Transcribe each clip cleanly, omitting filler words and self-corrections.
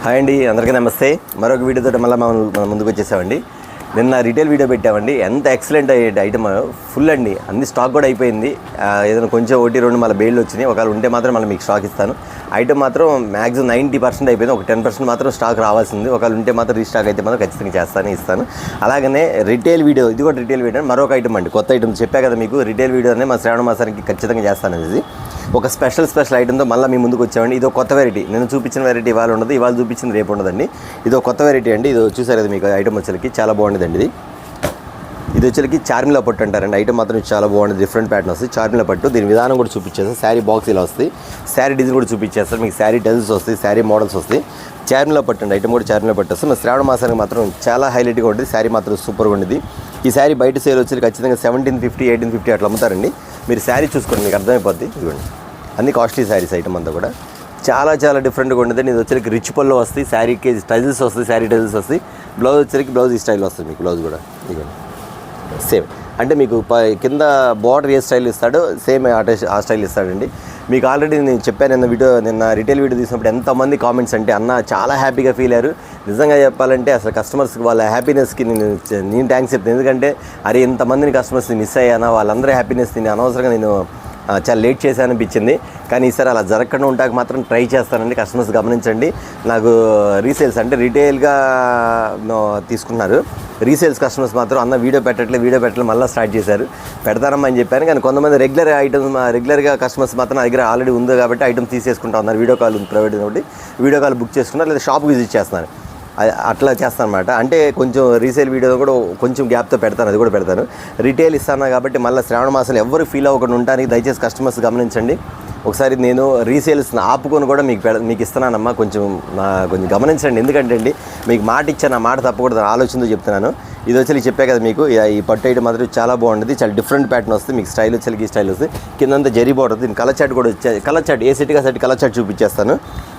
Hi అండి, అందరికీ నమస్తే. మరొక వీడియోతో మళ్ళీ మనం ముందుకు వచ్చేసామండి. నిన్న రీటైల్ వీడియో పెట్టామండి. ఎంత ఎక్సలెంట్ ఐటమ్, ఫుల్ అండి. అన్ని స్టాక్ కూడా అయిపోయింది. ఏదైనా కొంచెం ఒకటి రెండు మళ్ళీ బేళ్ళు వచ్చినాయి. ఒకవేళ ఉంటే మాత్రం మళ్ళీ మీకు స్టాక్ ఇస్తాను. ఐటమ్ మాత్రం మ్యాక్సిమం 90% అయిపోయింది. ఒక 10% మాత్రం స్టాక్ రావాల్సింది. ఒకవేళ ఉంటే మాత్రం రీస్టాక్ అయితే మాత్రం ఖచ్చితంగా ఇస్తాను. అలాగనే రిటైల్ వీడియో, ఇది కూడా రిటైల్ వీడియో, మరొక ఐటమ్ అండి, కొత్త ఐటమ్ చెప్పా కదా మీకు. రిటైల్ వీడియో అనే మా శ్రావణ మాసానికి ఖచ్చితంగా చేస్తాను. ఇది ఒక స్పెషల్ ఐటమ్తో మళ్ళీ మీ ముందుకు వచ్చామండి. ఇది ఒక కొత్త వెరైటీ. నేను చూపించిన వెరైటీ ఇవాళ ఉండదు, ఇవాళ చూపించింది రేపు ఉండదండి. ఇది ఒక కొత్త వెరైటీ అండి. ఇది చూసారు కదా మీకు ఐటమ్ వచ్చేసరికి చాలా బాగుండేదండి. ఇది వచ్చేసరికి చార్మిలా పట్టు అంటారండి. ఐటమ్ మాత్రం చాలా బాగుంటుంది. డిఫరెంట్ ప్యాటర్న్ వస్తుంది. చార్మిలా పట్టు, దీని విధానం కూడా చూపించేస్తాను. శారీ బాక్స్ ఇలా వస్తుంది. శారీ డిజైన్ కూడా చూపించేస్తారు మీకు. శారీ టెల్స్ వస్తాయి, శారీ మోడల్స్ వస్తాయి. చార్మిలా పట్టు అండి. ఐటమ్ కూడా చార్మిలా పట్టు వస్తుంది. మన శ్రావణ మాసానికి మాత్రం చాలా హైలైట్గా ఉంటుంది. శారీ మాత్రం సూపర్గా ఉండేది. ఈ శారీ బయట సేల్ వచ్చి ఖచ్చితంగా 1750, 1850 అట్లా అమ్ముతారండి. మీరు శారీ చూసుకోండి, మీకు అర్థమైపోద్ది. ఇవ్వండి, అన్ని కాస్ట్లీ శారీస్. ఐటమ్ అంతా కూడా చాలా డిఫరెంట్గా ఉండేది. ఇది వచ్చరికి రిచ్ పళ్ళు వస్తాయి. శారీకి టైల్స్ వస్తాయి, శారీ టైల్స్ వస్తాయి. బ్లౌజ్ వచ్చరికి బ్లౌజ్ ఈ స్టైల్ వస్తుంది మీకు. బ్లౌజ్ కూడా ఇవ్వండి సేమ్, అంటే మీకు కింద బార్డర్ ఏ స్టైల్ ఇస్తాడో సేమ్ ఆ స్టైల్ ఇస్తాడండి మీకు. ఆల్రెడీ నేను చెప్పాను నిన్న రిటైల్ వీడియో తీసినప్పుడు ఎంతమంది కామెంట్స్ అంటే, అన్న చాలా హ్యాపీగా ఫీల్ అయ్యారు. నిజంగా చెప్పాలంటే అసలు కస్టమర్స్కి వాళ్ళ హ్యాపీనెస్కి నేను థ్యాంక్స్ చెప్తాను. ఎందుకంటే అరే ఇంతమందిని కస్టమర్స్ని మిస్ అయ్యానా, వాళ్ళందరూ హ్యాపీనెస్ని అనవసరంగా నేను చాలా లేట్ చేశాను అనిపించింది. కానీ ఈసారి అలా జరగకుండా ఉంటాక మాత్రం ట్రై చేస్తానండి. కస్టమర్స్ గమనించండి. నాకు రీసేల్స్ అంటే రిటైల్గా తీసుకున్నారు. రీసేల్స్ కస్టమర్స్ మాత్రం అన్న వీడియో పెట్టట్లేదు మళ్ళీ స్టార్ట్ చేశారు. పెడతారమ్మా అని చెప్పాను. కానీ కొంతమంది రెగ్యులర్గా కస్టమర్స్ మాత్రం నా దగ్గర ఆల్రెడీ ఉంది కాబట్టి ఐటమ్ తీసేసుకుంటా ఉన్నారు. వీడియో కాల్ ఉంది ప్రైవేట్ కాబట్టి వీడియో కాల్ బుక్ చేసుకున్నారు, లేదా షాప్కి విజిట్ చేస్తున్నారు. అట్లా చేస్తాను అనమాట. అంటే కొంచెం రీసేల్ వీడియో కూడా కొంచెం గ్యాప్తో పెడతాను, అది కూడా పెడతాను. రిటైల్ ఇస్తాను కాబట్టి మళ్ళీ శ్రావణ మాసాలు ఎవరు ఫీల్ అవ్వకుండా ఉండడానికి దయచేసి కస్టమర్స్ గమనించండి. ఒకసారి నేను రీసేల్స్ ఆపుకొని కూడా మీకు ఇస్తున్నానమ్మా, కొంచెం గమనించండి. ఎందుకంటే అండి మీకు మాట ఇచ్చాను, ఆ మాట తప్పకూడదు ఆలోచనతో చెప్తున్నాను. ఇది వచ్చి చెప్పే కదా మీకు, ఈ పట్టు ఐటమ్ మాత్రం చాలా బాగుంటుంది. చాలా డిఫరెంట్ ప్యాటర్న్ వస్తుంది మీకు. స్టైల్ వచ్చి ఈ స్టైల్ వస్తుంది. కిందంతా జరీ బార్డర్. దీని కలర్ చార్ట్ కూడా వచ్చాయి. కలర్ చార్ట్ ఏ సెట్గా సెట్ కలర్ చార్ట్ చూపించేస్తాను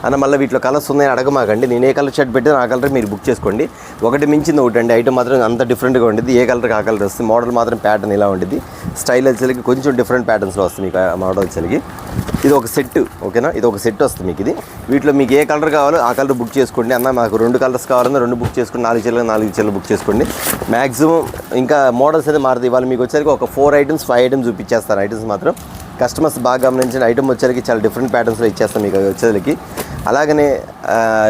అన్న. మళ్ళీ వీటిలో కలర్స్ ఉన్నాయని అడగమాకండి. నేను ఏ కలర్ చార్ట్ పెట్టినా ఆ కలర్ మీరు బుక్ చేసుకోండి. ఒకటి మించింది ఒకటి అండి. ఐటమ్ మాత్రం అంత డిఫరెంట్గా ఉంటుంది. ఏ కలర్కి ఆ కలర్ వస్తుంది. మోడల్ మాత్రం ప్యాటర్న్ ఇలా ఉంటుంది. స్టైల్ వచ్చేసరికి కొంచెం డిఫరెంట్ ప్యాటర్న్స్లో వస్తుంది మీకు మోడల్ వచ్చేసరికి. ఇది ఒక సెట్, ఓకేనా. ఇది ఒక సెట్ వస్తుంది మీకు. ఇది వీటిలో మీకు ఏ కలర్ కావాలో ఆ కలర్ బుక్ చేసుకోండి. అన్న మాకు 2 కలర్స్ కావాలన్నా 2 బుక్ చేసుకోండి. 4 చీరలు బుక్ చేసుకోండి. మ్యాక్సిమం ఇంకా మోడల్స్ అయితే మారుతాయి. ఇవాళ మీకు వచ్చేసరికి ఒక 4 ఐటమ్స్ 5 ఐటమ్స్ చూపించేస్తారు. ఐటమ్స్ మాత్రం కస్టమర్స్ బాగా గమనించిన ఐటమ్ వచ్చేసరికి చాలా డిఫరెంట్ ప్యాటర్న్స్లో ఇచ్చేస్తాను మీకు వచ్చేసరికి. అలాగనే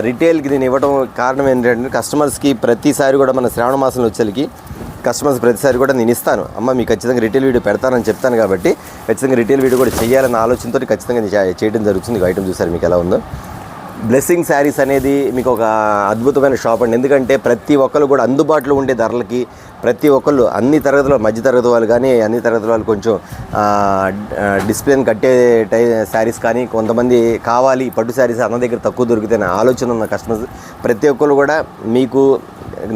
రిటైల్కి నేను ఇవ్వడం కారణం ఏంటంటే, కస్టమర్స్కి ప్రతిసారి కూడా మన శ్రావణ మాసంలో వచ్చేసరికి కస్టమర్స్ ప్రతిసారి కూడా నేను ఇస్తాను. అమ్మ మీకు ఖచ్చితంగా రిటైల్ వీడియో పెడతానని చెప్తాను కాబట్టి ఖచ్చితంగా రిటైల్ వీడియో కూడా చేయాలన్న ఆలోచనతో ఖచ్చితంగా చేయడం జరుగుతుంది. ఐటమ్ చూసారు మీకు ఎలా ఉందో. బ్లెస్సింగ్ శారీస్ అనేది మీకు ఒక అద్భుతమైన షాప్ అండి. ఎందుకంటే ప్రతి ఒక్కరు కూడా అందుబాటులో ఉండే ధరలకి ప్రతి ఒక్కళ్ళు అన్ని తరగతుల మధ్యతరగతి వాళ్ళు కానీ అన్ని తరగతి వాళ్ళు కొంచెం డిస్ప్లేని కట్టే శారీస్ కానీ కొంతమంది కావాలి పట్టు శారీస్ అన్న దగ్గర తక్కువ దొరుకుతాయని ఆలోచన ఉన్న కస్టమర్స్ ప్రతి ఒక్కరు కూడా మీకు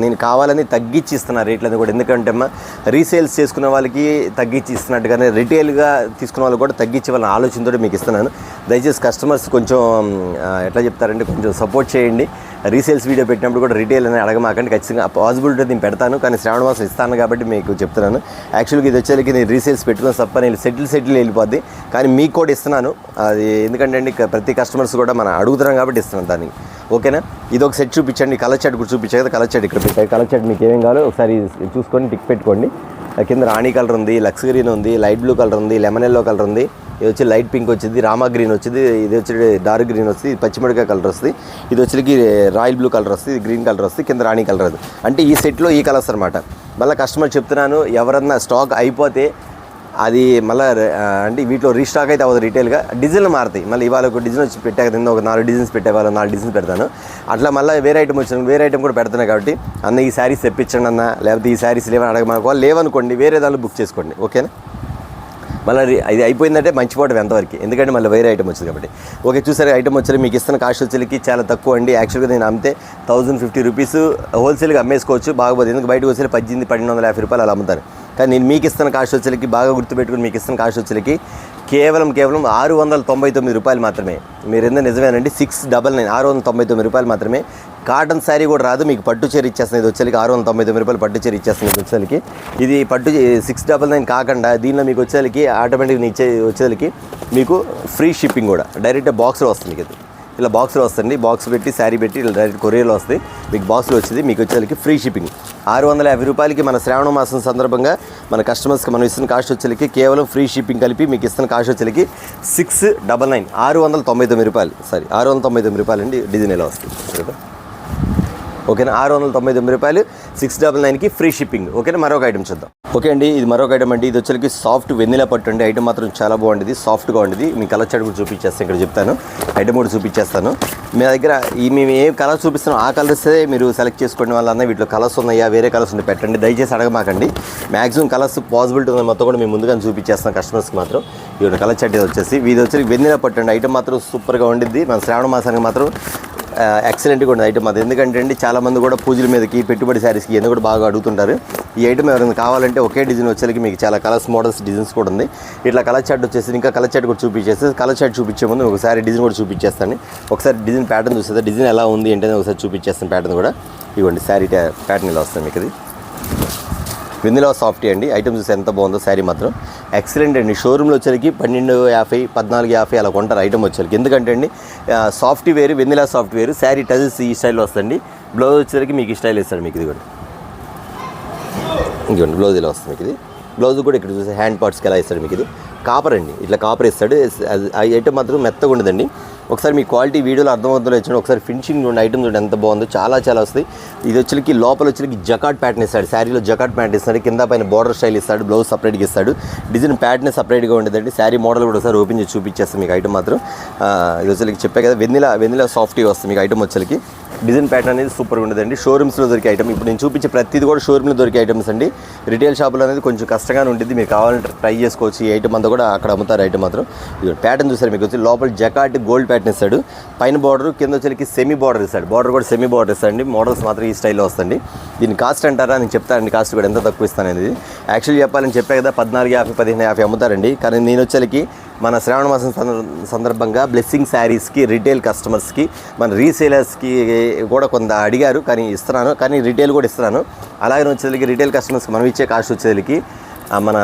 నేను కావాలని తగ్గించి ఇస్తున్నా రేట్లని కూడా. ఎందుకంటే అమ్మ రీసేల్స్ చేసుకున్న వాళ్ళకి తగ్గించి ఇస్తున్నట్టుగానే రిటైల్గా తీసుకున్న వాళ్ళు కూడా తగ్గించి వాళ్ళని ఆలోచనతో మీకు ఇస్తున్నాను. దయచేసి కస్టమర్స్ కొంచెం ఎట్లా చెప్తారంటే కొంచెం సపోర్ట్ చేయండి. రీసేల్స్ వీడియో పెట్టినప్పుడు కూడా రిటైల్ అని అడగమాకండి. ఖచ్చితంగా పాసిబిలిటీ నేను పెడతాను, కానీ శ్రావణ మాసం ఇస్తాను కాబట్టి మీకు చెప్తున్నాను. యాక్చువల్గా ఇది వచ్చేసరికి నేను రీసేల్స్ పెట్టుకుని తప్ప నేను సెటిల్ వెళ్ళిపోద్ది, కానీ మీకు కూడా ఇస్తున్నాను. అది ఎందుకంటే అండి ప్రతి కస్టమర్స్ కూడా మనం అడుగుతున్నాం కాబట్టి ఇస్తున్నాను దానికి, ఓకేనా. ఇది ఒక సెట్ చూపించండి. కలర్ చార్ట్ కూడా చూపించారు కదా, కలర్ చార్ట్ ఇక్కడ పెట్టారు. కలర్ చార్ట్ మీకు ఏమేం కావాలో ఒకసారి చూసుకొని టిక్ పెట్టుకోండి. కింద రాణి కలర్ ఉంది, లక్స్ గ్రీన్ ఉంది, లైట్ బ్లూ కలర్ ఉంది, లెమన్ ఎల్లో కలర్ ఉంది, ఇది వచ్చి లైట్ పింక్ వచ్చింది, రామా గ్రీన్ వచ్చింది, ఇది వచ్చి డార్క్ గ్రీన్ వస్తుంది, పచ్చిమిరకాయ కలర్ వస్తుంది, ఇది వచ్చి రాయల్ బ్లూ కలర్ వస్తుంది, గ్రీన్ కలర్ వస్తుంది, కింద రాణి కలర్ అది. అంటే ఈ సెట్లో ఈ కలర్స్ అనమాట. మళ్ళీ కస్టమర్ చెప్తున్నాను, ఎవరన్నా స్టాక్ అయిపోతే అది మళ్ళీ అంటే వీటిలో రీస్టాక్ అయితే అవ్వదు. రిటైల్గా డిజైన్లు మారుతాయి. మళ్ళీ ఇవాళ ఒక డిజైన్ వచ్చి పెట్టాక నిన్న ఒక 4 డిజైన్స్ పెట్టేవాళ్ళు, 4 డిజైన్స్ పెడతాను. అట్లా మళ్ళీ వేరే ఐటమ్ వచ్చిన వేరే ఐటమ్ కూడా పెడతాను కాబట్టి అన్న ఈ శారీస్ తెప్పించండి అన్న, లేకపోతే ఈ శారీస్ లేవని అడగమనుకో, లేవనుకోండి వేరే దానిలో బుక్ చేసుకోండి, ఓకేనా. మళ్ళీ ఇది అయిపోయిందంటే మంచిపోవడం ఎంతవరకు, ఎందుకంటే మళ్ళీ వేరే ఐటమ్ వచ్చింది కాబట్టి. ఓకే, చూసారు ఐటమ్ వచ్చి మీకు ఇస్తున్న కాస్ట్ వచ్చేకి చాలా తక్కువ అండి. యాక్చువల్గా నేను అమ్మితే 1050 రూపీస్ హోల్సేల్గా అమ్మేసుకోవచ్చు, బాగోదు. ఎందుకు బయటకు వచ్చి 1850 రూపాయలు అలా అమ్ముతాను. కానీ నేను మీకు ఇస్తున్న కాస్ట్ వచ్చేకి బాగా గుర్తుపెట్టుకుని మీకు ఇస్తున్న కాస్ట్ వచ్చేకి కేవలం 699 రూపాయలు మాత్రమే. మీరు ఎందుకు నిజమేనండి, 699 699 రూపాయలు మాత్రమే. కాటన్ శారీ కూడా రాదు, మీకు పట్టు చీర ఇచ్చేస్తుంది. ఇది వచ్చేకి 699 రూపాయలు పట్టు చీర ఇచ్చేస్తుంది. ఇది వచ్చేకి ఇది పట్టు 699 కాకుండా దీనిలో మీకు వచ్చేకి ఆటోమేటిక్గా వచ్చేకి మీకు ఫ్రీ షిప్పింగ్ కూడా డైరెక్ట్ బాక్స్లో వస్తుంది. మీకు ఇలా బాక్స్లో వస్తుంది. బాక్స్ పెట్టి శారీ పెట్టి ఇలా డైరెక్ట్ కొరియర్లో వస్తాయి. మీకు బాక్స్లో వచ్చింది. మీకు వచ్చేసరికి ఫ్రీ షిప్పింగ్. 650 రూపాయలకి మన శ్రావణ మాసం సందర్భంగా మన కస్టమర్స్కి మనం ఇస్తున్న కాస్ట్ వచ్చేసరికి కేవలం ఫ్రీ షిప్పింగ్ కలిపి మీకు ఇస్తున్న కాస్ట్ వచ్చేసరికి 699 699 రూపాయలు. సారీ 699 రూపాయలు అండి. డిజైన్ ఎలా వస్తుంది ఓకేనా. 699 రూపాయలు 699కి ఫ్రీ షిప్పింగ్. ఓకేనా. మరొక ఐటమ్ చూద్దాం. ఓకే అండి, ఇది మరొక ఐటమ్ అండి. ఇది వచ్చేసరికి సాఫ్ట్ వెన్నెలా పట్టు అండి. ఐటమ్ మాత్రం చాలా బాగుంటుంది, సాఫ్ట్గా ఉంటుంది. మీ కలర్ చార్ట్ కూడా చూపించేస్తాను, ఇక్కడ చెప్తాను. ఐటమ్ కూడా చూపించేస్తాను. మీ దగ్గర మేము ఏ కలర్ చూపిస్తానో ఆ కలర్సే మీరు సెలెక్ట్ చేసుకోండి. వాళ్ళన్నా వీటిలో కలర్స్ ఉన్నాయా, వేరే కలర్స్ ఉంటే పెట్టండి, దయచేసి అడగమాకండి. మ్యాక్సిమం కలర్స్ పాసిబిలిటీ ఉంది మొత్తం కూడా మేము ముందుగానే చూపించేస్తాం కస్టమర్స్కి మాత్రం. ఇవి కలర్ చార్ట్ వచ్చేసి ఇది వచ్చేసి వెన్నెలా పట్టు అండి. ఐటమ్ మాత్రం సూపర్గా ఉండిద్ది. మన శ్రావణ మాసానికి మాత్రం ఎక్సలెంట్గా ఉంటుంది ఐటమ్ అది. ఎందుకంటే అండి చాలామంది కూడా పూజల మీదకి పెట్టుబడి శారీస్కి ఎందుకు కూడా బాగా అడుగుతుంటారు. ఈ ఐటమ్ ఎవరైనా కావాలంటే ఒకే డిజైన్ వచ్చేసరికి మీకు చాలా కలర్స్ మోడల్స్ డిజైన్స్ కూడా ఉంది. ఇట్లా కలర్ చార్ట్ వచ్చేసి ఇంకా కలర్ చార్ట్ కూడా చూపించేస్తే కలర్ చార్ట్ చూపించే ముందు ఒకసారి డిజైన్ కూడా చూపించేస్తాను. ఒకసారి డిజైన్ ప్యాటర్న్ చూస్తే డిజైన్ ఎలా ఉంది ఏంటనే ఒకసారి చూపించేస్తాను. ప్యాటర్న్ కూడా ఇవ్వండి. శారీ ప్యాటర్న్ ఇలా వస్తుంది మీకు. ఇది వెన్నెలా సాఫ్టీ అండి. ఐటమ్ చూసి ఎంత బాగుందో. శారీ మాత్రం ఎక్సలెంట్ అండి. షోరూమ్లో వచ్చేసరికి 1250 1450 అలా కొంటారు ఐటమ్ వచ్చేసరికి. ఎందుకంటే అండి సాఫ్ట్వేర్ వెన్నెలా సాఫ్ట్వేర్ శారీ టజల్స్ ఈ స్టైల్లో వస్తుంది. బ్లౌజ్ వచ్చేసరికి మీకు ఈ స్టైల్ ఇస్తాడు మీకు. ఇది కూడా ఇంకోండి బ్లౌజ్ ఇలా వస్తుంది మీకు. ఇది బ్లౌజ్ కూడా ఇక్కడ చూస్తే హ్యాండ్ పార్ట్స్కి ఎలా ఇస్తాడు మీకు. ఇది కాపర్ అండి, ఇట్లా కాపర్ ఇస్తాడు. ఆ ఐటమ్ మాత్రం మెత్తగా ఉండదండి. ఒకసారి మీ క్వాలిటీ వీడియోలో అర్థమవుతుందో వచ్చిన ఒకసారి ఫినిషింగ్ చూడండి. ఐటమ్ చూడండి ఎంత బాగుందో, చాలా చాలా వస్తాయి. ఇది వచ్చరికి లోపల వచ్చరికి జకాట్ ప్యాటర్న్ ఇస్తాడు. శారీలో జకాట్ ప్యాటర్న్ ఇస్తాడు. కింద పైన బార్డర్ స్టైల్ ఇస్తాడు. బ్లౌజ్ సపరేట్గా ఇస్తాడు. డిజైన్ ప్యాటర్న్ సపరేట్గా ఉండేదండి. శారీ మోడల్ కూడా ఒకసారి ఓపెన్ చేసి చూపించేస్తాం మీకు. ఐటమ్ మాత్రం ఇది వచ్చరికి చెప్పే కదా వెన్నెలా సాఫ్ట్గా వస్తుంది మీకు. ఐటమ్ వచ్చరికి డిజైన్ ప్యాటర్న్ అనేది సూపర్గా ఉండదండి. షోరూమ్స్లో దొరికే ఐటమ్. ఇప్పుడు నేను చూపించే ప్రతిది కూడా షోరూమ్లో దొరికే ఐటమ్స్ అండి. రిటైల్ షాపులో అనేది కొంచెం కష్టంగానే ఉంటుంది. మీరు కావాలంటే ట్రై చేసుకోవచ్చు. ఈ ఐటమ్ అంతా కూడా అక్కడ అమ్ముతారు. ఐటమ్ మాత్రం ఇది ప్యాటర్న్ చూసారు మీకు. వచ్చి లోపల జకాట్ గోల్డ్ ప్యాటర్న్ ఇస్తాడు. పైన బార్డర్ కింద వచ్చరికి సెమీ బార్డర్ ఇస్తాడు. బార్డర్ కూడా సెమీ బార్డర్ ఇస్తాడండి. మోడల్స్ మాత్రం ఈ స్టైల్లో వస్తుంది. దీని కాస్ట్ అంటారా నేను చెప్తానండి. కాస్ట్ కూడా ఎంత తక్కువ ఇస్తాను అనేది. యాక్చువల్లీ చెప్పాలని చెప్పే కదా 1450 1550 అమ్ముతారండి. కానీ నేను వచ్చరికి మన శ్రావణ మాసం సందర్భంగా బ్లెస్సింగ్ శారీస్కి రిటైల్ కస్టమర్స్కి మన రీసేలర్స్కి కూడా కొంత అడిగారు, కానీ ఇస్తున్నాను. కానీ రిటైల్ కూడా ఇస్తున్నాను. అలాగే వచ్చేసరికి రిటైల్ కస్టమర్స్కి మనం ఇచ్చే కాస్ట్ వచ్చేసరికి మన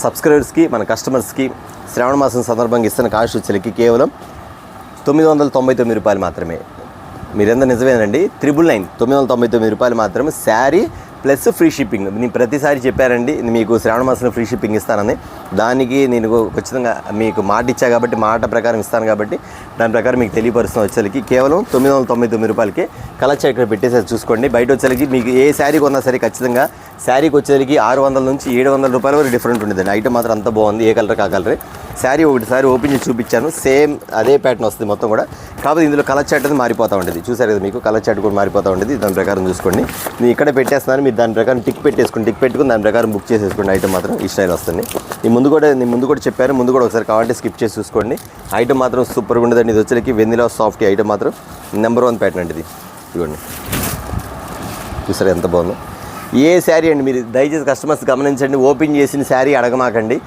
సబ్స్క్రైబర్స్కి మన కస్టమర్స్కి శ్రావణ మాసం సందర్భంగా ఇస్తున్న కాస్ట్ వచ్చేసరికి కేవలం 999 రూపాయలు మాత్రమే. మీరెంత నిజమేనండి. 999 999 రూపాయలు మాత్రమే. Sari plus free shipping. నేను ప్రతిసారి చెప్పారండి మీకు శ్రావణ మాసంలో ఫ్రీ షిప్పింగ్ ఇస్తానని. దానికి నేను ఖచ్చితంగా మీకు మాట ఇచ్చా కాబట్టి మాట ప్రకారం ఇస్తాను కాబట్టి దాని ప్రకారం మీకు తెలియపరుస్తున్న వచ్చేసరికి కేవలం 999 రూపాయలకి కలర్ చార్ట్ ఇక్కడ పెట్టేసరికి చూసుకోండి. బయట వచ్చేసరికి మీకు ఏ శారీ కొన్నా సరే ఖచ్చితంగా శారీకి వచ్చేసరికి 600 నుంచి 700 రూపాయల వరకు డిఫరెంట్ ఉంటుందండి. ఐటమ్ మాత్రం అంత బాగుంది. ఏ కలర్ ఆ కలరే. శారీ ఒకటిసారి ఓపెన్ చేసి చూపించాను. సేమ్ అదే ప్యాటర్న్ వస్తుంది మొత్తం కూడా. కాకపోతే ఇందులో కలర్ చార్ట్ అనేది మారిపోతూ ఉంటుంది. చూసారు కదా మీకు కలర్ చార్ట్ కూడా మారిపోతూ ఉంటుంది. దాని ప్రకారం చూసుకోండి. నేను ఇక్కడ పెట్టేస్తున్నాను. మీరు దాని ప్రకారం టిక్ పెట్టేసుకోండి. టిక్ పెట్టుకుని దాని ప్రకారం బుక్ చేసేసుకోండి. ఐటమ్ మాత్రం ఈ స్టైల్ వస్తుంది. నేను ముందు కూడా చెప్పాను. ముందు కూడా ఒకసారి కావాలంటే స్కిప్ చేసి చూసుకోండి. ఐటమ్ మాత్రం సూపర్గా ఉండదండి. ఇది వచ్చేసరికి వెన్నెలా సాఫ్ట్ ఐటమ్ మాత్రం నెంబర్ 1 ప్యాటర్న్ అండి. ఇది ఇదిగోండి చూసారు ఎంత బాగుందో. ఏ శారీ అండి మీరు దయచేసి కస్టమర్స్ గమనించండి. ఓపెన్ చేసిన శారీ అడగమాకండి.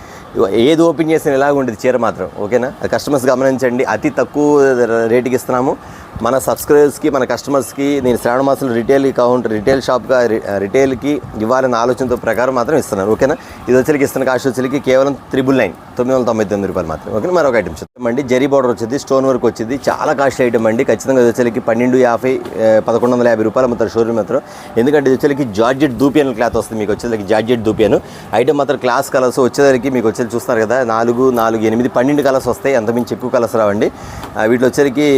ఏది ఓపెన్ చేసిన ఇలాగ ఉండేది చీర మాత్రం. ఓకేనా. కస్టమర్స్ గమనించండి. అతి తక్కువ రేటుకి ఇస్తున్నాము మన సబ్స్క్రైబర్స్కి మన కస్టమర్స్కి. నేను శ్రావణ మాసంలో రిటైల్ షాప్గా రిటైల్కి ఇవ్వాలన్న ఆలోచనతో ప్రకారం మాత్రం ఇస్తున్నాను. ఓకేనా. ఇది వచ్చరికి ఇస్తున్న కాస్ట్ వచ్చరికి కేవలం 999 999 రూపాయలు మాత్రం. ఓకే. మరొక ఐటమ్ చూద్దామండి. జరీ బార్డర్ వచ్చింది, స్టోన్ వర్క్ వచ్చింది. చాలా కాస్ట్ ఐటమ్ అండి. ఖచ్చితంగా ఇది వచ్చరికి 1250 1150 రూపాయలు అమ్ముతారు షోరూమ్ మాత్రం. ఎందుకంటే ఇది వచ్చరికి జార్జెట్ దూపియన్ క్లాత్ వస్తుంది మీకు. వచ్చేసరికి జార్జెట్ దూపియన్ ఐటమ్ మాత్రం క్లాస్ కలర్స్ వచ్చేసరికి మీకు వచ్చేసి చూస్తారు కదా 4 4 8 12 కలర్స్ వస్తాయి. అంతమించి ఎక్కువ కలర్స్ రావండి. వీటిలో వచ్చరికి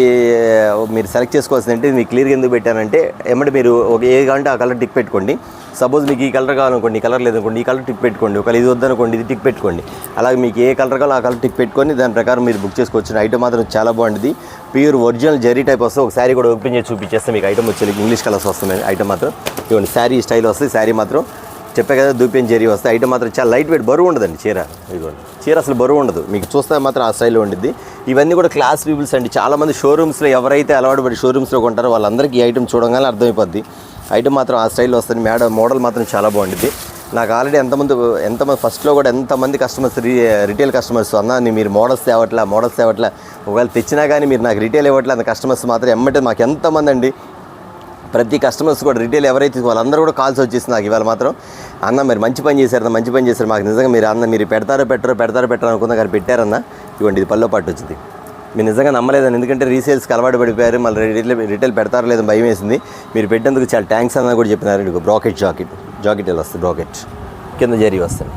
మీరు సెలెక్ట్ చేసుకోవాల్సింది అంటే మీకు క్లియర్గా ఎందుకు పెట్టానంటే ఏమంటే మీరు ఒక ఏ కావాలంటే ఆ కలర్ టిక్ పెట్టుకోండి. సపోజ్ మీకు ఈ కలర్ కావాలనుకోండి, ఈ కలర్ లేదనుకోండి, ఈ కలర్ టిక్ పెట్టుకోండి. ఒకవేళ ఇది వద్దనుకోండి, ఇది టిక్ పెట్టుకోండి. అలాగే మీకు ఏ కలర్ కావాలో ఆ కలర్ టిక్ పెట్టుకొని దాని ప్రకారం మీరు బుక్ చేసుకోవచ్చు. ఐటమ్ మాత్రం చాలా బాగుంటుంది. ప్యూర్ ఒరిజినల్ జరీ టైప్ వస్తుంది. ఒక శారీ కూడా ఓపెన్ చేసి చూపించేస్తే మీకు ఐటమ్ వచ్చేది ఇంగ్లీష్ కలర్స్ వస్తుంది. ఐటమ్ మాత్రం ఇవ్వండి. శారీ స్టైల్ వస్తుంది. శారీ మాత్రం చెప్పే కదా దూపియన్ జరీ వస్తాయి. ఐటమ్ మాత్రం చాలా లైట్ వెయిట్, బరువు ఉండదండి చీర. ఇదిగోండి చీర అసలు బరువు ఉండదు. మీకు చూస్తే మాత్రం ఆ స్టైల్లో ఉండిద్ది. ఇవన్నీ కూడా క్లాస్ పీపుల్స్ అండి. చాలామంది షోరూమ్స్లో ఎవరైతే అలవాటు పడి షోరూమ్స్లో కొంటారో వాళ్ళందరికీ ఈ ఐటమ్ చూడగానే అర్థమైపోద్ది. ఐటమ్ మాత్రం ఆ స్టైల్లో వస్తుంది. మోడల్ మాత్రం చాలా బాగుంటుంది. నాకు ఆల్రెడీ ఎంతమంది ఫస్ట్లో కూడా ఎంతమంది కస్టమర్స్ రిటైల్ కస్టమర్స్ అన్నా మీరు మోడల్స్ తేవట్లా ఒకవేళ తెచ్చినా కానీ మీరు నాకు రిటైల్ ఇవ్వట్లే అన్న కస్టమర్స్ మాత్రం ఎమ్మటే మాకు ఎంతమంది అండి. ప్రతి కస్టమర్స్ కూడా రిటైల్ ఎవరైతే వాళ్ళందరూ కూడా కాల్స్ వచ్చేసి నాకు ఇవాళ మాత్రం అన్న మీరు మంచి పని చేశారు మాకు నిజంగా మీరు అన్న మీరు పెడతారో పెట్టరో అనుకున్నా కానీ పెట్టారన్న. ఇవ్వండి ఇది పల్లో పాటు వచ్చింది. మీరు నిజంగా నమ్మలేదని, ఎందుకంటే రీసేల్స్కి అలవాటు పడిపోయారు, మళ్ళీ రిటైల్ పెడతారో లేదని భయం వేసింది. మీరు పెట్టేందుకు చాలా థ్యాంక్స్ అన్నది కూడా చెప్పినారు. ఇదిగో జాకెట్ ఇలా వస్తుంది, బ్రాకెట్ కింద జరీ వస్తుంది,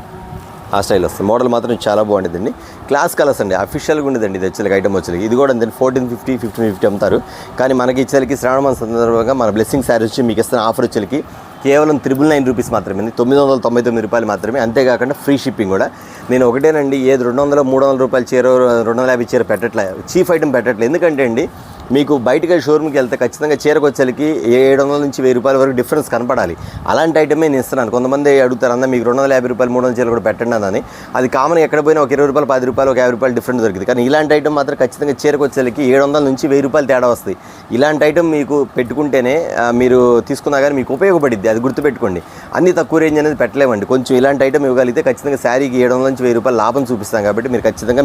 ఆ స్టైల్ వస్తుంది. మోడల్ మాత్రం చాలా బాగుంటుందండి. క్లాస్ కలర్స్ అండి, అఫీషియల్గా ఉండేదండి ఇది వచ్చేకి ఐటమ్ వచ్చేకి. ఇది కూడా అంతే 1450 1550 అమ్ముతారు. కానీ మనకి ఇచ్చేకి శ్రావణ మాసం సందర్భంగా మన బ్లెస్సింగ్ శారీ వచ్చి మీకు ఇస్తున్న ఆఫర్ వచ్చేకి కేవలం 999 రూపీస్ మాత్రమే, 999 రూపాయలు మాత్రమే. అంతేకాకుండా ఫ్రీ షిప్పింగ్ కూడా. నేను ఒకటేనండి, ఏది 200 300 రూపాయలు చీర 250 చీర పెట్టట్లే, చీఫ్ ఐటమ్ పెట్టట్లేదు. ఎందుకంటే అండి మీకు బయటకి షోరూమ్కి వెళ్తే ఖచ్చితంగా చీరకు వచ్చేకి 700 నుంచి 1000 రూపాయల వరకు డిఫరెన్స్ కనపడాలి. అలాంటి ఐటమే నేను ఇస్తున్నాను. కొంతమంది అడుగుతారు, అన్న మీకు 250 రూపాయలు 300 చీరలు కూడా పెట్టండి అని. అది కామన్, ఎక్కడ పోయినా ఒక 20 రూపాయలు 10 రూపాయలు ఒక 50 రూపాయలు డిఫరెంట్ దొరికింది. కానీ ఇలాంటి ఐటమ్ మాత్రం ఖచ్చితంగా చీరకు వచ్చేకి 700 నుంచి 1000 రూపాయలు తేడా వస్తాయి. ఇలాంటి ఐటమ్ మీకు పెట్టుకుంటేనే మీరు తీసుకున్నా కానీ మీకు ఉపయోగపడిద్ది, అది గుర్తుపెట్టుకోండి. అన్ని తక్కువ రేంజ్ అనేది పెట్టలేమండి. కొంచెం ఇలాంటి ఐటమ్ ఇవ్వగలిగితే ఖచ్చితంగా శారీకి 700 నుంచి 1000 రూపాయలు లాభం చూపిస్తాం. కాబట్టి మీరు ఖచ్చితంగా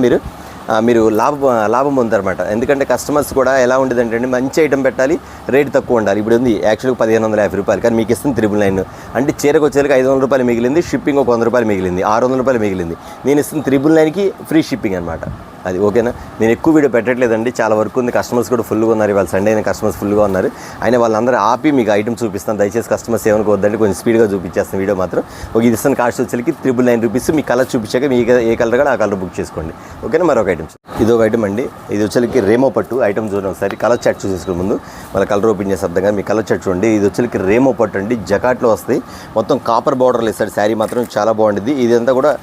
మీరు లాభం పొందుతారన్నమాట. ఎందుకంటే కస్టమర్స్ కూడా ఎలా ఉండేదంటే అండి, మంచి ఐటమ్ పెట్టాలి, రేట్ తక్కువ ఉండాలి. ఇప్పుడు ఉంది యాక్చువల్గా 1550 రూపాయలు, కానీ మీకు ఇస్తుంది 999. అంటే చీరకు వచ్చేకి 500 రూపాయలు మిగిలింది, షిప్పింగ్ ఒక 100 రూపాయలు మిగిలింది, 600 రూపాయలు మిగిలింది. నేను ఇస్తుంది 999కి ఫ్రీ షిప్పింగ్ అనమాట. అది ఓకేనా. నేను ఎక్కువ వీడియో పెట్టట్లేదండి, చాలా వరకు ఉంది. కస్టమర్స్ కూడా ఫుల్గా ఉన్నారు, ఇవాళ సండే అయినా కస్టమర్స్ ఫుల్గా ఉన్నారు. అయినా వాళ్ళందరూ ఆపి మీకు ఐటమ్ చూపిస్తాను. దయచేసి కస్టమర్స్ ఏమనుకోవద్దండి, కొంచెం స్పీడ్గా చూపించేస్తాను వీడియో మాత్రం. ఒక ఇది ఇస్తాను కాస్ట్ వచ్చేకి 999 రూపీస్. మీ కలర్ చూపించాక మీకు ఏ కలర్ కూడా ఆ కలర్ బుక్ చేసుకోండి, ఓకేనా. మరొక ఐటమ్స్, ఇది ఒక ఐటమ్ అండి. ఇది వచ్చేకి రేమో పట్టు ఐటమ్ చూడండి ఒకసారి. కలర్ చార్ట్ చూసేసుకునే ముందు మళ్ళీ కలర్ ఓపెన్ చేసే అర్థంగా మీ కలర్ చార్ట్ చూడండి. ఇది వచ్చేకి రేమో పట్టు అండి, జకాట్లో వస్తాయి. మొత్తం కాపర్ బార్డర్లు ఇస్తాడు. శారీ మాత్రం చాలా బాగుంటుంది. ఇదంతా కూడా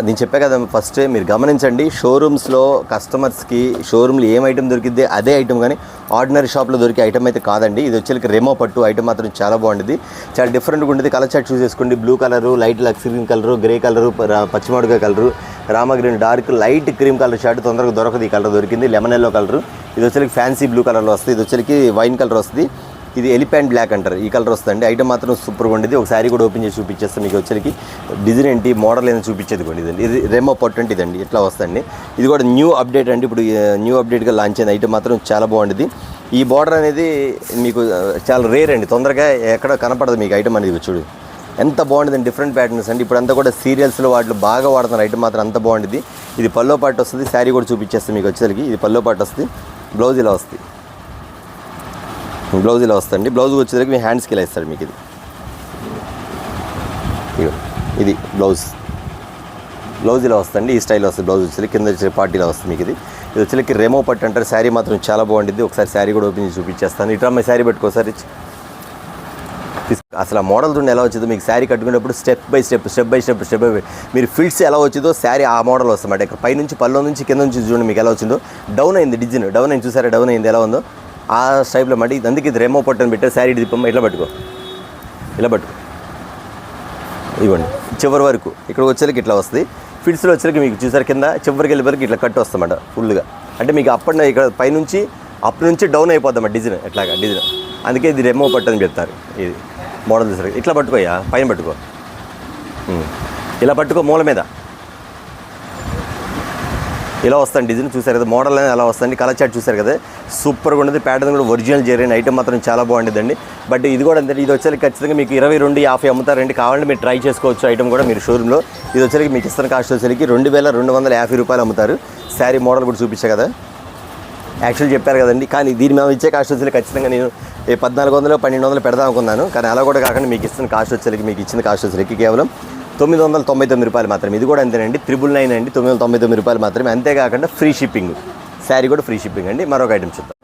నేను చెప్పా కదా ఫస్ట్, మీరు గమనించండి. షోరూమ్స్లో కస్టమర్స్కి షోరూమ్లో ఏం ఐటమ్ దొరికిద్ది అదే ఐటమ్, కానీ ఆర్డినరీ షాప్లో దొరికే ఐటమ్ అయితే కాదండి. ఇది వచ్చేకి రెమో పట్టు ఐటమ్ మాత్రం చాలా బాగుంటుంది, చాలా డిఫరెంట్గా ఉంటుంది. కలర్ చార్ట్ చూసేసుకోండి. బ్లూ కలరు, లైట్ లక్స్ గ్రీన్ కలరు, గ్రే కలరు, పచ్చిమాడుగా colour, Rama green, dark light cream colour shirt తొందరగా దొరకదు. ఈ కలర్ దొరికింది. Lemon yellow colour. ఇది వచ్చేకి ఫ్యాన్సీ బ్లూ కలర్లో వస్తుంది. ఇది వచ్చేకి వైన్ కలర్ వస్తుంది. ఇది ఎలిఫెంట్ బ్లాక్ అంటారు, ఈ కలర్ వస్తుందండి. ఐటమ్ మాత్రం సూపర్గా ఉండేది. ఒక శారీ కూడా ఓపెన్ చేసి చూపించేస్తాను మీకు. వచ్చేకి డిజైన్ ఏంటి, మోడల్ ఏంటి చూపించేది కూడా ఇదండి. ఇది రెమో పట్టు అంటే ఇదండి, ఇట్లా వస్తుంది. ఇది కూడా న్యూ అప్డేట్ అండి, ఇప్పుడు న్యూ అప్డేట్గా లాంచ్ అయింది. ఐటమ్ మాత్రం చాలా బాగుంటుంది. ఈ బార్డర్ అనేది మీకు చాలా రేర్ అండి, తొందరగా ఎక్కడ కనపడదు మీకు ఐటమ్ అనేది. చూడు ఎంత బాగుంటుంది, డిఫరెంట్ ప్యాటర్న్స్ అండి. ఇప్పుడు అంతా కూడా సీరియల్స్లో వాటిలో బాగా వాడుతున్నారు. ఐటమ్ మాత్రం అంత బాగుంటుంది. ఇది పల్లో పాటు వస్తుంది. శారీ కూడా చూపించేస్తాను మీకు. వచ్చేసరికి ఇది పల్లో పాటు వస్తుంది. బ్లౌజ్ ఇలా వస్తుంది. బ్లౌజ్ ఇలా వస్తుంది. బ్లౌజ్ వచ్చేసరికి మీ హ్యాండ్స్కి ఇలా ఇస్తాడు మీకు. ఇది బ్లౌజ్ ఇలా వస్తుంది. ఈ స్టైల్ వస్తుంది. బ్లౌజ్ వచ్చేసరికి కింద వచ్చే పార్టీలో వస్తుంది మీకు. ఇది వచ్చేసరికి రెమో పట్టు అంటారు. శారీ మాత్రం చాలా బాగుంటుంది. ఒకసారి శారీ కూడా ఓపెన్ చేసి చూపించేస్తాను. ఇట్లా మీ శారీ పెట్టుకోసారి. అసలు ఆ మోడల్ చూడండి ఎలా వచ్చిందో మీకు. శారీ కట్టుకునేటప్పుడు స్టెప్ బై స్టెప్ మీరు ఫిట్స్ ఎలా వచ్చిందో శారీ ఆ మోడల్ వస్తుందన్నమాట. ఇక్కడ పైనుంచి పల్లో నుంచి కింద నుంచి చూడండి మీకు ఎలా వచ్చిందో. డౌన్ అయింది డిజైన్, డౌన్ అయింది చూసారా, డౌన్ అయింది ఎలా ఉందో ఆ స్టైప్లో మాట. అందుకే ఇది రెమో పట్టు అని పెట్టారు. శారీ దిప్పమ్మ ఇలా పట్టుకో ఇవ్వండి చివరి వరకు. ఇక్కడ వచ్చేసరికి ఇట్లా వస్తుంది. ఫిట్స్లో వచ్చేసరికి మీకు చూసారు కింద చివరికి వెళ్ళే వరకు ఇట్లా కట్టు వస్తామన్నమాట ఫుల్గా. అంటే మీకు అప్పటి ఇక్కడ పైనుంచి అప్పటి నుంచి డౌన్ అయిపోద్దాం డిజైన్, ఎట్లాగా డిజైన్. అందుకే ఇది రెమో పట్టు అని చెప్తారు. ఇది మోడల్ చూసారు. ఇట్లా పట్టుకోయా, పైన పట్టుకో, ఇలా పట్టుకో, మూల మీద ఇలా వస్తుంది డిజైన్. చూసారు కదా మోడల్ అనేది అలా వస్తుంది. కలర్ చార్ట్ చూసారు కదా, సూపర్గా ఉండదు. ప్యాటర్న్ కూడా ఒరిజినల్ జరిగిన ఐటమ్ మాత్రం చాలా బాగుంటుందండి. బట్ ఇది కూడా అంతే. ఇది వచ్చేసరికి ఖచ్చితంగా మీకు 2250 అమ్ముతారండి. కావాలంటే మీరు ట్రై చేసుకోవచ్చు ఐటమ్ కూడా మీరు షోరూంలో. ఇది వచ్చేసరికి మీకు ఇస్తున్న కాస్ట్ వచ్చేసరికి 2250 రూపాయలు అమ్ముతారు. శారీ మోడల్ కూడా చూపించా కదా, యాక్చువల్ చెప్పారు కదండి. కానీ దీని మేము ఇచ్చే కాస్ట్ వచ్చేసరికి ఖచ్చితంగా నేను 1400 1200 పెడదాం అనుకున్నాను. కానీ అలా కూడా కాకుండా మీకు ఇస్తున్న కాస్ట్ వచ్చేసరికి మీకు ఇచ్చిన కాస్ట్ వచ్చేసరికి కేవలం 999 రూపాయలు మాత్రమే. ఇది కూడా అంతేనండి, 999 అండి, 999 రూపాయలు మాత్రమే. అంతేకాకుండా ఫ్రీ షిప్పింగ్, శారీ కూడా ఫ్రీ షిప్పింగ్ అండి. మరొక ఐటమ్ చూద్దాం.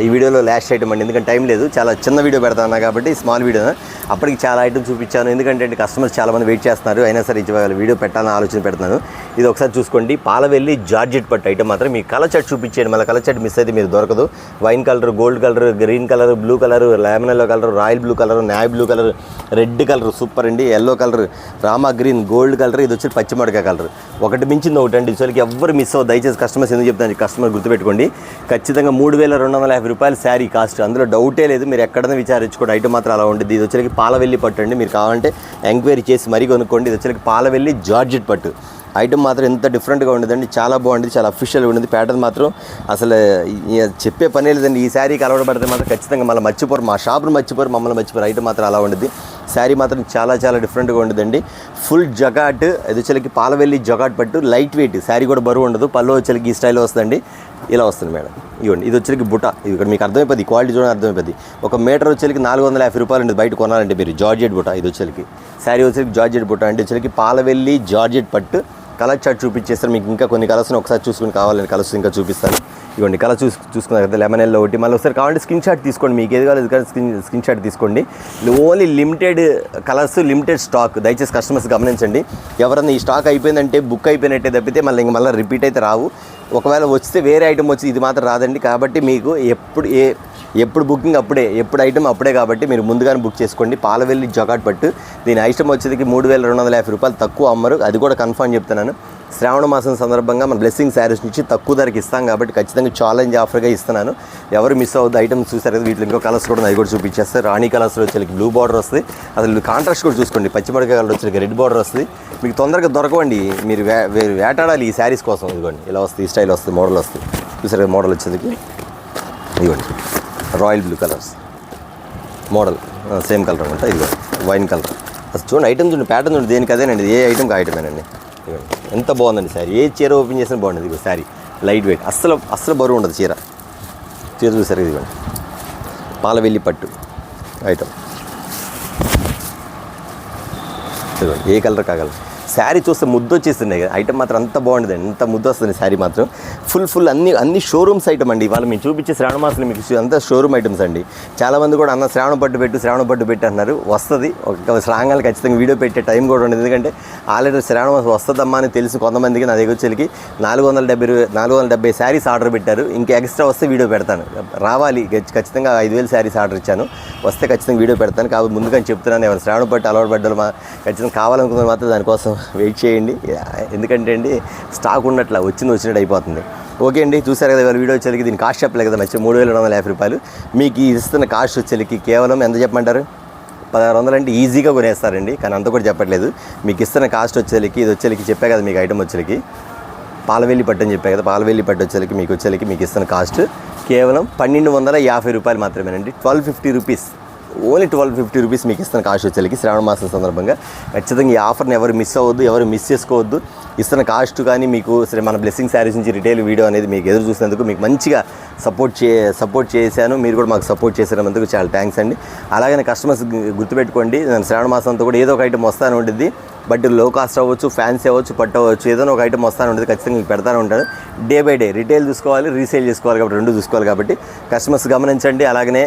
ఈ వీడియోలో లాస్ట్ ఐటమ్ అండి, ఎందుకంటే టైం లేదు. చాలా చిన్న వీడియో పెడతాను కాబట్టి స్మాల్ వీడియో. అప్పటికి చాలా ఐటమ్ చూపించాను, ఎందుకంటే కస్టమర్స్ చాలామంది వెయిట్ చేస్తున్నారు. అయినా సరే వీడియో పెట్టాలని ఆలోచన పెడుతున్నాను. ఇది ఒకసారి చూసుకోండి. పాలవెల్లి జార్జెట్ పట్టు ఐటమ్ మాత్రం మీకు కలర్ చార్ట్ చూపించేయండి. మళ్ళీ కలర్ చార్ట్ మిస్ అయితే మీరు దొరకదు. Wine colour, gold colour, green colour, blue colour, lemon yellow colour, royal blue colour, navy blue colour, red colour super అండి, yellow colour, Rama green, gold colour, ఇది వచ్చి పచ్చిమిరపకాయ కలర్. ఒకటి మించింది ఒకటి అండి. ఇసరికి ఎవ్వరు మిస్ అవ్వదు. దయచేసి కస్టమర్స్ ఎందుకు చెప్తాను, కస్టమర్ గుర్తుపెట్టుకోండి. ఖచ్చితంగా 3250 రూపాయలు శారీ కాస్ట్, అందులో డౌటే లేదు. మీరు ఎక్కడైనా విచారించుకోండి. ఐటమ్ మాత్రం అలా ఉంటుంది. ఇది వచ్చరికి పాలవెల్లి పట్టు అండి. మీరు కావాలంటే ఎంక్వైరీ చేసి మరీ కొనుక్కోండి. ఇది వచ్చరికి పాలవెల్లి జార్జెట్ పట్టు ఐటమ్ మాత్రం ఎంత డిఫరెంట్గా ఉండదండి, చాలా బాగుంటుంది, చాలా అఫీషియల్గా ఉంటుంది. ప్యాటర్న్ మాత్రం అసలు చెప్పే పనే లేదండి. ఈ శారీకి అలవాటు పడితే మాత్రం ఖచ్చితంగా మళ్ళీ మర్చిపోరు, మా షాప్ను మర్చిపోరు, మమ్మల్ని మర్చిపోరు. ఐటమ్ మాత్రం అలా ఉంటుంది. శారీ మాత్రం చాలా చాలా డిఫరెంట్గా ఉండదండి. ఫుల్ జగాట్, ఇది వచ్చేకి పాలవెల్లి జగాట్ పట్టు, లైట్ వెయిట్, శారీ కూడా బరువు ఉండదు. పళ్ళు వచ్చేకి ఈ స్టైల్లో వస్తుందండి, ఇలా వస్తుంది మేడం. ఇవ్వండి, ఇది వచ్చేకి బుట్ట, ఇది ఇక్కడ మీకు అర్థమైపోద్ది, క్వాలిటీ చూడడం అర్థమైపోద్ది. ఒక మీటర్ వచ్చేకి 450 రూపాయలు అండి బయట కొనాలంటే మీరు. జార్జెట్ బుట్ట ఇది వచ్చేకి, శారీ వచ్చేకి జార్జెట్ బుట్ట అంటే వచ్చేకి పాలవెల్లి జార్జెట్ పట్టు. కలర్ చార్ట్ చూపించేస్తారు మీకు, ఇంకా కొన్ని కలర్స్ని ఒకసారి చూసుకుని కావాలని కలర్స్ ఇంకా చూపిస్తాను. ఇవ్వండి కలర్ చూసుకున్నారు కదా, లెమన్ ఎల్లో ఒకటి. మళ్ళీ ఒకసారి కావాలంటే స్క్రీన్ షాట్ తీసుకోండి, మీకు ఏది కావాలి స్క్రీన్ షాట్ తీసుకోండి. Only limited colours, limited stock, దయచేసి కస్టమర్స్ గమనించండి. ఎవరన్నా ఈ స్టాక్ అయిపోయిందంటే బుక్ అయిపోయినట్టే తప్పితే మళ్ళీ రిపీట్ అయితే రావు. ఒకవేళ వస్తే వేరే ఐటమ్ వచ్చి ఇది మాత్రం రాదండి. కాబట్టి మీకు ఎప్పుడు బుకింగ్ అప్పుడే, ఎప్పుడు ఐటమ్ అప్పుడే, కాబట్టి మీరు ముందుగానే బుక్ చేసుకోండి. పాలవెల్లి జగాట్ పట్టు, దీని ఐటమ్ వచ్చేది 3250 రూపాయలు, తక్కువ అమ్మరు, అది కూడా కన్ఫర్మ్ చెప్తున్నాను. శ్రావణ మాసం సందర్భంగా మన బ్లెస్సింగ్ శారీస్ నుంచి తక్కువ ధరకి ఇస్తాం కాబట్టి ఖచ్చితంగా ఛాలెంజ్ ఆఫర్గా ఇస్తున్నాను. ఎవరు మిస్ అవ్వద్దు. ఐటమ్స్ చూసారు కదా, వీటిలో ఇంకో కలర్స్ కూడా అది కూడా చూపించేస్తారు. రాణి కలర్స్లో వచ్చేకి బ్లూ బార్డర్ వస్తుంది, అసలు కాంట్రాస్ట్ కూడా చూసుకోండి. పచ్చిమిరపకాయ కలర్ వచ్చేకి రెడ్ బార్డర్ వస్తుంది. మీకు తొందరగా దొరకవండి, మీరు వేటాడాలి ఈ శారీస్ కోసం. ఇదిగోండి ఇలా వస్తుంది, ఈ స్టైల్ వస్తుంది, మోడల్ వస్తుంది. చూసారు కదా మోడల్ వచ్చేది, ఇదిగోండి royal blue colours model, same colour అనమాట. ఇదిగో వైన్ కలర్. అసలు చూడండి ఐటమ్ చూడండి, ప్యాటర్న్ చూడండి, దేనికి అదేనండి, ఏ ఐటమ్కి ఐటమేనండి. ఇదిగోండి ఎంత బాగుందండి శారీ, ఏ చీర ఓపెన్ చేసినా బాగుంటుంది. ఇదిగో శారీ లైట్ వెయిట్, అస్సలు బరువు ఉండదు చీర చూసారు. ఇదిగోండి పాలవెల్లి పట్టు ఐటమ్, ఇదిగోండి ఏ కలర్ కాగలరు. శారీ చూస్తే ముద్దు వచ్చేస్తున్నాయి కదా, ఐటమ్ మాత్రం అంత బాగుంటుంది, ఎంత ముద్దు వస్తుంది శారీ మాత్రం. ఫుల్ అన్ని షోరూమ్స్ ఐటమ్ అండి. ఇవాళ మేము చూపించే శ్రావణ మాసం మీకు అంతా షోరూమ్ ఐటమ్స్ అండి. చాలామంది కూడా అన్న శ్రావణ పట్టు పెట్టు అన్నారు. వస్తుంది, ఒక శ్రావణాలు ఖచ్చితంగా వీడియో పెట్టే టైం కూడా ఉండదు. ఎందుకంటే ఆల్రెడీ శ్రావణ మాసం వస్తుందమ్మా అని తెలిసి కొంతమందికి నా దగ్గర వచ్చేకి 470 శారీస్ ఆర్డర్ పెట్టారు. ఇంకా ఎక్స్ట్రా వస్తే వీడియో పెడతాను. రావాలి ఖచ్చితంగా 5000 శారీస్ ఆర్డర్ ఇచ్చాను, వస్తే ఖచ్చితంగా వీడియో పెడతాను. కాబట్టి ముందుగా చెప్తున్నాను, ఎవరు శ్రావణ పట్టు అలవాటు పడ్డారు ఖచ్చితంగా కావాలనుకున్న మాత్రం దానికోసం వెయిట్ చేయండి. ఎందుకంటే అండి స్టాక్ ఉన్నట్లు వచ్చినట్టు అయిపోతుంది. ఓకే అండి, చూసారు కదా ఇవాళ వీడియో వచ్చేకి, దీని కాస్ట్ చెప్పలేదు కదా, మంచి 3250 రూపాయలు. మీకు ఇస్తున్న కాస్ట్ వచ్చేకి కేవలం ఎంత చెప్పమంటారు, 1600 అంటే ఈజీగా కొనేస్తారండి. కానీ అంత కూడా చెప్పట్లేదు. మీకు ఇస్తున్న కాస్ట్ వచ్చేకి, ఇది వచ్చేకి చెప్పా కదా మీకు ఐటమ్ వచ్చేకి పాలవెల్లి పట్టు అని చెప్పా కదా, పాలవెల్లి పట్టు వచ్చేకి మీకు ఇస్తున్న కాస్ట్ కేవలం 1250 రూపాయలు మాత్రమేనండి. 1250 రూపీస్, ఓన్లీ 1250 రూపీస్ మీకు ఇస్తున్న కాస్ట్ వచ్చేకి శ్రావణ మాసం సందర్భంగా. ఖచ్చితంగా ఈ ఆఫర్ని ఎవరు మిస్ అవ్వద్దు, ఎవరు మిస్ చేసుకోవద్దు. ఇస్తున్న కాస్ట్ కానీ మీకు సరే మన బ్లెస్సింగ్ శారీస్ నుంచి రిటైల్ వీడియో అనేది మీకు ఎదురు చూసినందుకు మీకు మంచిగా సపోర్ట్ చేశాను. మీరు కూడా మాకు సపోర్ట్ చేసినందుకు చాలా థ్యాంక్స్ అండి. అలాగే కస్టమర్స్ గుర్తుపెట్టుకోండి, నేను శ్రావణ మాసంతో కూడా ఏదో ఒక ఐటమ్ వస్తానే ఉంటుంది. బట్ లో కాస్ట్ అవ్వచ్చు, ఫ్యాన్సీ అవ్వచ్చు, పట్టు అవ్వచ్చు, ఏదైనా ఒక ఐటమ్ వస్తానే ఉంటుంది. ఖచ్చితంగా మీకు పెడతానే ఉంటాను. డే బై డే రిటైల్ చూసుకోవాలి, రీసేల్ చేసుకోవాలి, కాబట్టి రెండు చూసుకోవాలి. కాబట్టి కస్టమర్స్ గమనించండి. అలాగనే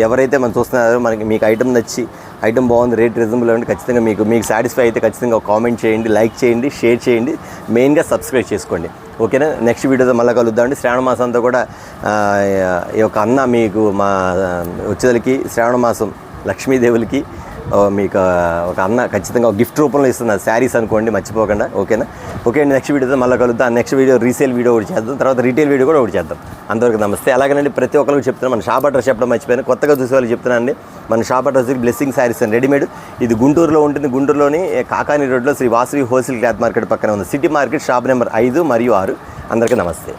ఎవరైతే మనం చూస్తున్నారో మీకు ఐటమ్ నచ్చి, ఐటమ్ బాగుంది, రేట్ రీజనబుల్ ఉంది, ఖచ్చితంగా మీకు సాటిస్ఫై అయితే ఖచ్చితంగా ఒక కామెంట్ చేయండి, లైక్ చేయండి, షేర్ చేయండి, మెయిన్గా సబ్స్క్రైబ్ చేసుకోండి. ఓకేనా, నెక్స్ట్ వీడియోతో మళ్ళీ కలుద్దామండి. శ్రావణ మాసం అంతా కూడా ఈ యొక్క అన్న మీకు మా వచ్చేదలకి శ్రావణ మాసం లక్ష్మీదేవులకి మీకు ఒక అన్న ఖచ్చితంగా ఒక గిఫ్ట్ రూపంలో ఇస్తున్నారు శారీస్ అనుకోండి, మర్చిపోకుండా. ఓకేనా, ఓకే అండి, నెక్స్ట్ వీడియోతో మళ్ళీ కలుద్దాం. నెక్స్ట్ వీడియో రీసేల్ వీడియో ఒకటి చేద్దాం, తర్వాత రీటైల్ వీడియో కూడా ఒకటి చేద్దాం. అంతవరకు నమస్తే. అలాగేనండి ప్రతి ఒక్కరికి చెప్తున్నాను, మన షాప్ అడ్రస్ చెప్పడం మర్చిపోయాను, కొత్తగా చూసే వాళ్ళకి చెప్తున్నానండి. మన shop address blessing sarees and readymade, ఇది గుంటూరులో ఉంటుంది. గుంటూరులోని కాకాని రోడ్లో Sri Vasavi wholesale cloth market పక్కన ఉంది. సిటీ మార్కెట్ షాప్ నెంబర్ 5 మరియు 6. అందరికీ నమస్తే.